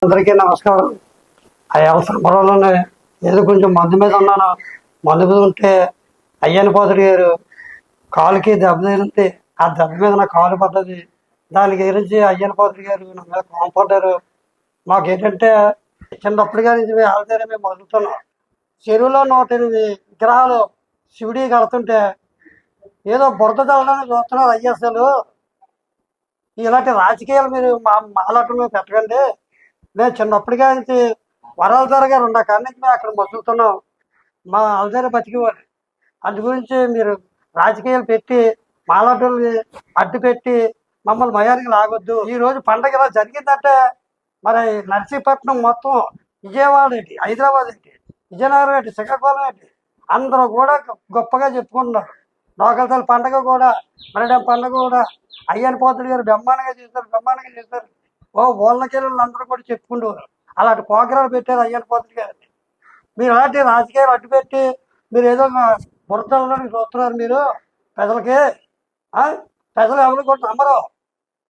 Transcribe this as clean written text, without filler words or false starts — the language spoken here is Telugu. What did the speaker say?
అందరికీ నమస్కారం. ఆ అవసరం పొలంలోనే ఏదో కొంచెం మందు మీద ఉన్నాను. మందు మీద ఉంటే అయ్యని పోతుడు గారు కాలుకి దెబ్బ తగిలింది. ఆ దెబ్బ మీద నా కాలు పడ్డది. దానికి గురించి అయ్యని పోతుడు గారు నా మీద కోపడ్డారు. మాకేంటంటే చిన్నప్పటిగా నుంచి మేము ఆల్దేరే మేము మొదలుతున్నాం. చెరువులో 108 విగ్రహాలు శివుడి కడుతుంటే ఏదో బురద చల్లడానికి చూస్తున్నారు అయ్యసలు. ఇలాంటి రాజకీయాలు మీరు మాలాటం మీద పెట్టకండి. మేము చిన్నప్పటిగా నుంచి వరాలధార గారు ఉన్న కాడి నుంచి మేము అక్కడ మసులుతున్నాం. మా అల్దార బతికేవారు. అందు గురించి మీరు రాజకీయాలు పెట్టి మాలాటల్ని అడ్డు పెట్టి మమ్మల్ని భయానికి లాగొద్దు. ఈ రోజు పండగ ఇలా జరిగిందంటే మరి నర్సీపట్నం మొత్తం, విజయవాడ ఏంటి, హైదరాబాద్ ఏంటి, విజయనగరం ఏంటి, శ్రీకాకుళం ఏంటి, అందరూ కూడా గొప్పగా చెప్పుకుంటున్నారు. నోకలతల్లి పండగ కూడా, మరడం పండగ కూడా అయ్యని పోతుడు గారు బ్రహ్మాండంగా చేస్తారు. ఓ వాళ్ళకెళ్ళి అందరూ కూడా చెప్పుకుంటారు. అలాంటి ప్రోగ్రాలు పెట్టారు అయ్యని పోతుడు గారు. మీరు అలాంటి రాజకీయాలు అడ్డు పెట్టి మీరు ఏదో బురదలడానికి చూస్తున్నారు మీరు ప్రజలకి. ప్రజలు ఎవరు కూడా నమ్మరు.